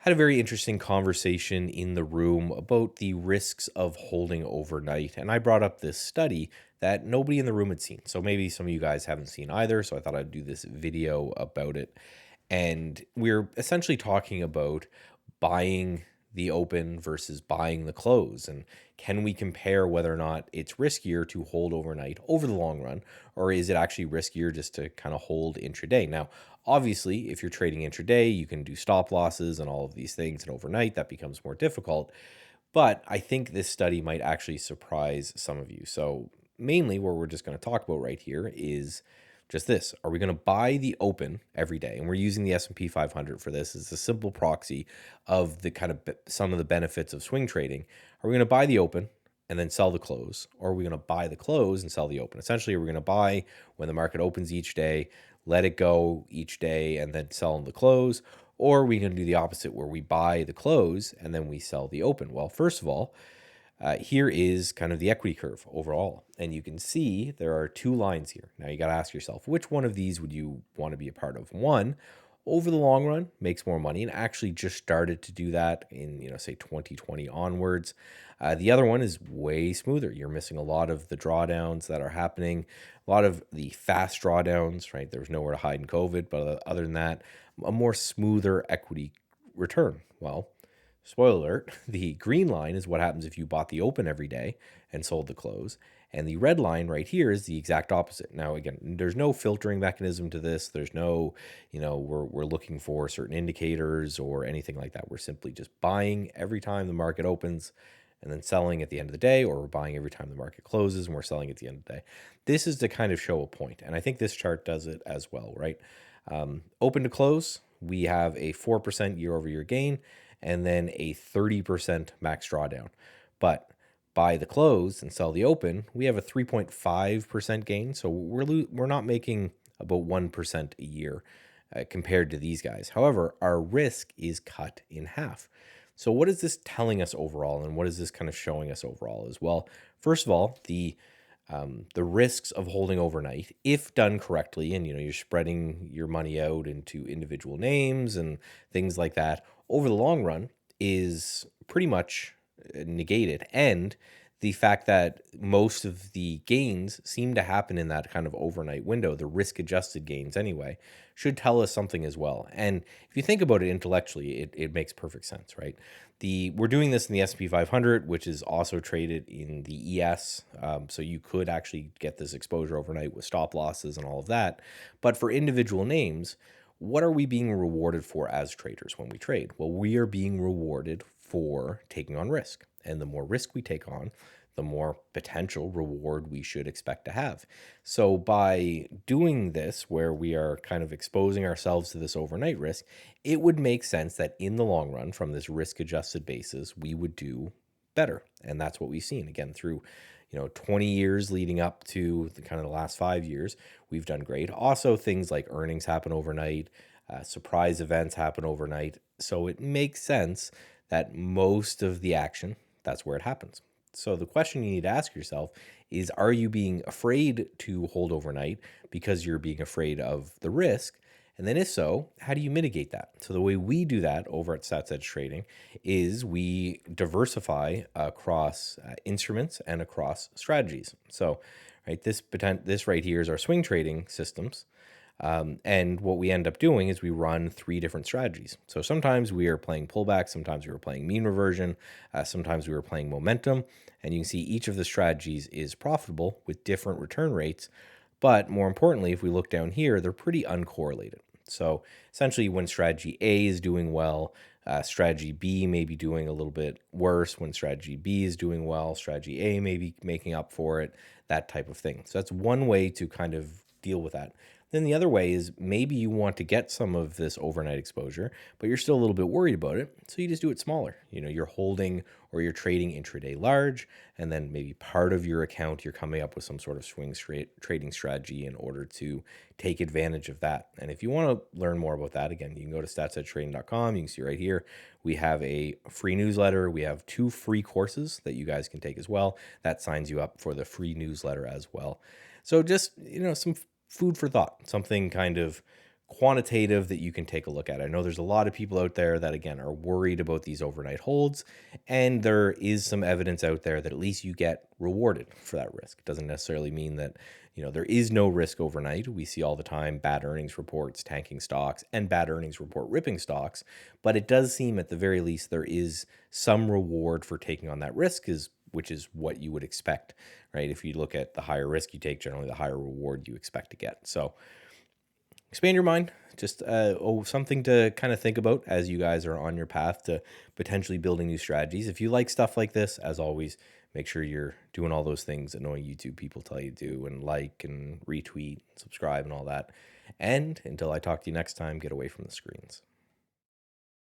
Had a very interesting conversation in the room about the risks of holding overnight. And I brought up this study that nobody in the room had seen. So maybe some of you guys haven't seen either. So I thought I'd do this video about it. And we're essentially talking about buying the open versus buying the close. And can we compare whether or not it's riskier to hold overnight over the long run, or is it actually riskier just to kind of hold intraday? Now, obviously, if you're trading intraday, you can do stop losses and all of these things, and overnight that becomes more difficult. But I think this study might actually surprise some of you. So, mainly, what we're just going to talk about right here is just this. Are we going to buy the open every day? And we're using the S&P 500 for this. It's a simple proxy of the kind of some of the benefits of swing trading. Are we going to buy the open and then sell the close? Or are we going to buy the close and sell the open? Essentially, we're going to buy when the market opens each day, let it go each day, and then sell in the close. Or are we going to do the opposite where we buy the close and then we sell the open? Well, first of all, here is kind of the equity curve overall. And you can see there are two lines here. Now you got to ask yourself, which one of these would you want to be a part of? One, over the long run, makes more money and actually just started to do that in, say 2020 onwards. The other one is way smoother. You're missing a lot of the drawdowns that are happening, a lot of the fast drawdowns, right? There was nowhere to hide in COVID, but other than that, a more smoother equity return. Well, spoiler alert, the green line is what happens if you bought the open every day and sold the close. And the red line right here is the exact opposite. Now, again, there's no filtering mechanism to this. There's no, we're looking for certain indicators or anything like that. We're simply just buying every time the market opens and then selling at the end of the day, or we're buying every time the market closes and we're selling at the end of the day. This is to kind of show a point. And I think this chart does it as well, right? Open to close, we have a 4% year over year gain and then a 30% max drawdown. But buy the close and sell the open, we have a 3.5% gain. So we're not making about 1% a year compared to these guys. However, our risk is cut in half. So what is this telling us overall, and what is this kind of showing us overall as well? First of all, the risks of holding overnight, if done correctly, and you're spreading your money out into individual names and things like that, over the long run is pretty much negated. And the fact that most of the gains seem to happen in that kind of overnight window, the risk adjusted gains anyway, should tell us something as well. And if you think about it intellectually, it makes perfect sense, right? We're doing this in the S&P 500, which is also traded in the ES. So you could actually get this exposure overnight with stop losses and all of that. But for individual names, what are we being rewarded for as traders when we trade? Well, we are being rewarded for taking on risk. And the more risk we take on, the more potential reward we should expect to have. So by doing this, where we are kind of exposing ourselves to this overnight risk, it would make sense that in the long run, from this risk adjusted basis, we would do better. And that's what we've seen again through 20 years leading up to the kind of the last 5 years, we've done great. Also, things like earnings happen overnight, surprise events happen overnight. So it makes sense that most of the action, that's where it happens. So the question you need to ask yourself is, are you being afraid to hold overnight because you're being afraid of the risk? And then if so, how do you mitigate that? So the way we do that over at StatsEdgeTrading is we diversify across instruments and across strategies. So right, this right here is our swing trading systems. And what we end up doing is we run 3 different strategies. So sometimes we are playing pullback, sometimes we are playing mean reversion, sometimes we are playing momentum. And you can see each of the strategies is profitable with different return rates. But more importantly, if we look down here, they're pretty uncorrelated. So essentially when strategy A is doing well, strategy B may be doing a little bit worse. When strategy B is doing well, strategy A may be making up for it, that type of thing. So that's one way to kind of deal with that. Then the other way is maybe you want to get some of this overnight exposure, but you're still a little bit worried about it. So you just do it smaller. You're holding or you're trading intraday large, and then maybe part of your account, you're coming up with some sort of swing trading strategy in order to take advantage of that. And if you want to learn more about that, again, you can go to StatsEdgeTrading.com. You can see right here, we have a free newsletter. We have 2 free courses that you guys can take as well. That signs you up for the free newsletter as well. So just, some food for thought, something kind of quantitative that you can take a look at. I know there's a lot of people out there that, again, are worried about these overnight holds, and there is some evidence out there that at least you get rewarded for that risk. It doesn't necessarily mean that, there is no risk overnight. We see all the time bad earnings reports tanking stocks and bad earnings report ripping stocks, but it does seem at the very least there is some reward for taking on that risk, which is what you would expect, right? If you look at the higher risk you take, generally the higher reward you expect to get. So expand your mind, just something to kind of think about as you guys are on your path to potentially building new strategies. If you like stuff like this, as always, make sure you're doing all those things that knowing YouTube people tell you to do, and like and retweet, subscribe and all that. And until I talk to you next time, get away from the screens.